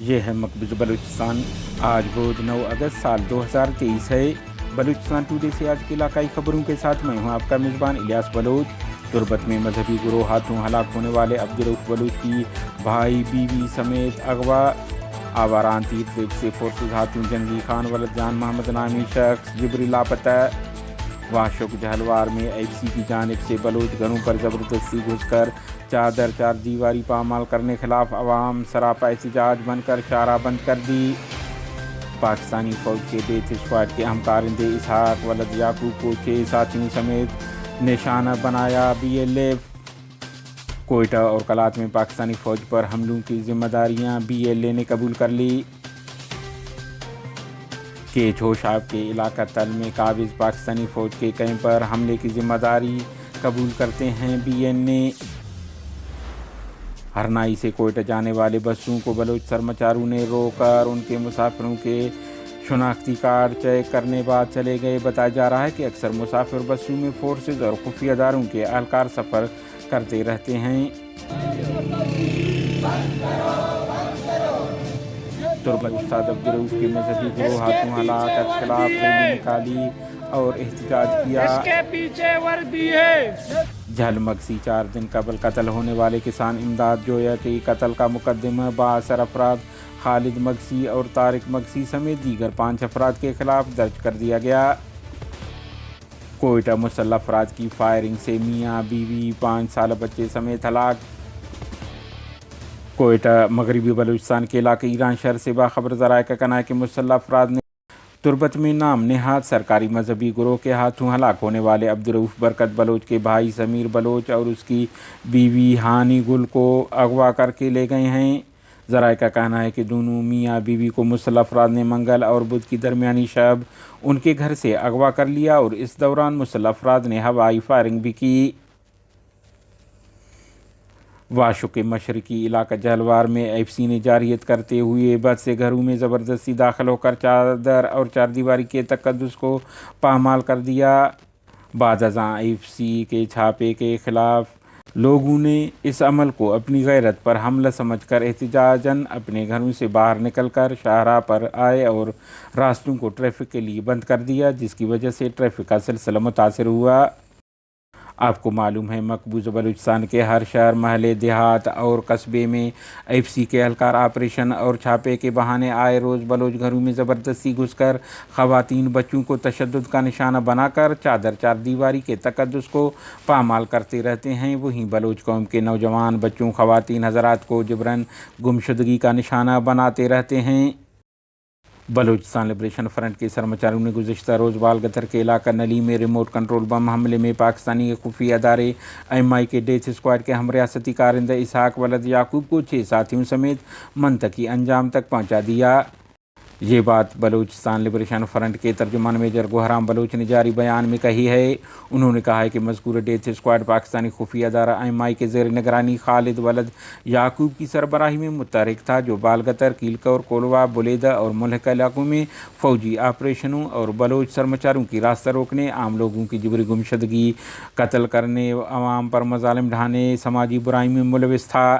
یہ ہے مقبوض بلوچستان۔ آج بود 9 اگست سال 2023 ہے۔ بلوچستان ٹوڈے سے آج کی علاقائی خبروں کے ساتھ میں ہوں آپ کا میزبان الیاس بلوچ۔ تربت میں مذہبی گروہ ہاتھوں ہلاک ہونے والے عبدالرؤف بلوچ کی بھائی بیوی سمیت اغوا۔ آواران تیر پیٹ سے فورسز ہاتھوں جنگی خان ولد جان محمد نامی شخص جبری لاپتہ۔ واشوک جہلوار میں ایف سی کی جانب سے بلوچ گھروں پر زبردستی گھس کر چادر چار دیواری پامال کرنے خلاف عوام سراپا احتجاج بن کر شاہراہ بند کر دی۔ پاکستانی فوج کے ڈیتھ اسکواڈ کے اہم کارندے اسحاق ولد یعقوب کو 6 ساتھیوں سمیت نشانہ بنایا بی ایل ایف۔ کوئٹہ اور کلات میں پاکستانی فوج پر حملوں کی ذمہ داریاں بی ایل اے نے قبول کر لی۔ کیچ ہوشاب کے علاقہ تل میں قابض پاکستانی فوج کے کیمپ پر حملے کی ذمہ داری قبول کرتے ہیں بی این اے۔ ہرنائی سے کوئٹہ جانے والے بسوں کو بلوچ سرمچاروں نے روک کر ان کے مسافروں کے شناختی کارڈ چیک کرنے بعد چلے گئے۔ بتایا جا رہا ہے کہ اکثر مسافر بسوں میں فورسز اور خفیہ اداروں کے اہلکار سفر کرتے رہتے ہیں۔ تربت استاد عبدالرؤف کے مذہبی گروہ ہاتھوں ہلاکت کے خلاف ریلی نکالی اور احتجاج کیا۔ اس کے پیچھے وردی ہے۔ جھل مگسی 4 دن قبل قتل ہونے والے کسان امداد جویا کے قتل کا مقدمہ بااثر افراد خالد مگسی اور طارق مگسی سمیت دیگر 5 افراد کے خلاف درج کر دیا گیا۔ کوئٹہ مسلح افراد کی فائرنگ سے میاں بیوی 5 سالہ بچے سمیت ہلاک۔ کوئٹہ مغربی بلوچستان کے علاقے ایران شہر سے باخبر ذرائع کا کہنا ہے کہ مسلح افراد نے تربت میں نام نہاد سرکاری مذہبی گروہ کے ہاتھوں ہلاک ہونے والے عبدالرؤف برکت بلوچ کے بھائی سمیر بلوچ اور اس کی بیوی ہانی گل کو اغوا کر کے لے گئے ہیں۔ ذرائع کا کہنا ہے کہ دونوں میاں بیوی کو مسلح افراد نے منگل اور بدھ کی درمیانی شب ان کے گھر سے اغوا کر لیا اور اس دوران مسلح افراد نے ہوائی فائرنگ بھی کی۔ واشو کے مشرقی علاقہ جہلوار میں ایف سی نے جارحیت کرتے ہوئے بس سے گھروں میں زبردستی داخل ہو کر چادر اور چار دیواری کے تقدس کو پامال کر دیا۔ بعد ازاں ایف سی کے چھاپے کے خلاف لوگوں نے اس عمل کو اپنی غیرت پر حملہ سمجھ کر احتجاجاً اپنے گھروں سے باہر نکل کر شاہراہ پر آئے اور راستوں کو ٹریفک کے لیے بند کر دیا، جس کی وجہ سے ٹریفک کا سلسلہ متاثر ہوا۔ آپ کو معلوم ہے مقبوضہ بلوچستان کے ہر شہر، محلے، دیہات اور قصبے میں ایف سی کے اہلکار آپریشن اور چھاپے کے بہانے آئے روز بلوچ گھروں میں زبردستی گھس کر خواتین بچوں کو تشدد کا نشانہ بنا کر چادر چار دیواری کے تقدس کو پامال کرتے رہتے ہیں۔ وہیں بلوچ قوم کے نوجوان بچوں خواتین حضرات کو جبراً گمشدگی کا نشانہ بناتے رہتے ہیں۔ بلوچستان لبریشن فرنٹ کے سرمچاروں نے گزشتہ روز بالگتر کے علاقہ نلی میں ریموٹ کنٹرول بم حملے میں پاکستانی خفیہ ادارے ایم آئی کے ڈیتھ اسکواڈ کے ہم ریاستی کارندہ اسحاق ولد یعقوب کو 6 ساتھیوں سمیت منطقی انجام تک پہنچا دیا۔ یہ بات بلوچستان لبریشن فرنٹ کے ترجمان میجر گوہرام بلوچ نے جاری بیان میں کہی ہے۔ انہوں نے کہا ہے کہ مذکورہ ڈیتھ اسکواڈ پاکستانی خفیہ ادارہ ایم آئی کے زیر نگرانی خالد ولد یعقوب کی سربراہی میں متحرک تھا، جو بالگتر، کیلکور، کولوا، بلیدہ اور ملحقہ علاقوں میں فوجی آپریشنوں اور بلوچ سرمچاروں کی راستہ روکنے، عام لوگوں کی جبری گمشدگی، قتل کرنے، عوام پر مظالم ڈھانے، سماجی برائی میں ملوث تھا۔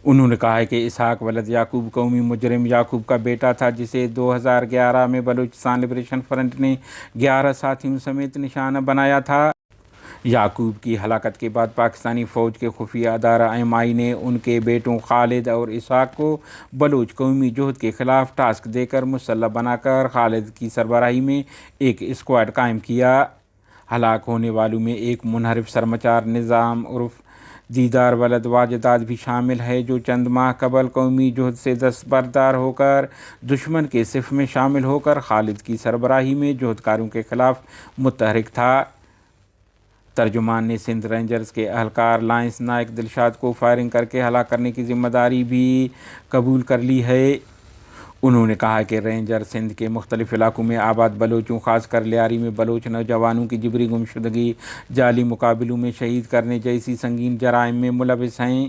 انہوں نے کہا ہے کہ اسحاق ولد یعقوب قومی مجرم یعقوب کا بیٹا تھا، جسے 2011 میں بلوچستان لبریشن فرنٹ نے 11 ساتھیوں سمیت نشانہ بنایا تھا۔ یعقوب کی ہلاکت کے بعد پاکستانی فوج کے خفیہ ادارہ ایم آئی نے ان کے بیٹوں خالد اور اسحاق کو بلوچ قومی جہد کے خلاف ٹاسک دے کر مسلح بنا کر خالد کی سربراہی میں ایک اسکواڈ قائم کیا۔ ہلاک ہونے والوں میں ایک منحرف سرمچار نظام عرف دیدار ولد واجداد بھی شامل ہے، جو چند ماہ قبل قومی جہد سے دستبردار ہو کر دشمن کے صف میں شامل ہو کر خالد کی سربراہی میں جہدکاروں کے خلاف متحرک تھا۔ ترجمان نے سندھ رینجرز کے اہلکار لائنس نائک دلشاد کو فائرنگ کر کے ہلاک کرنے کی ذمہ داری بھی قبول کر لی ہے۔ انہوں نے کہا کہ رینجر سندھ کے مختلف علاقوں میں آباد بلوچوں، خاص کر لیاری میں بلوچ نوجوانوں کی جبری گمشدگی، جعلی مقابلوں میں شہید کرنے جیسی سنگین جرائم میں ملوث ہیں۔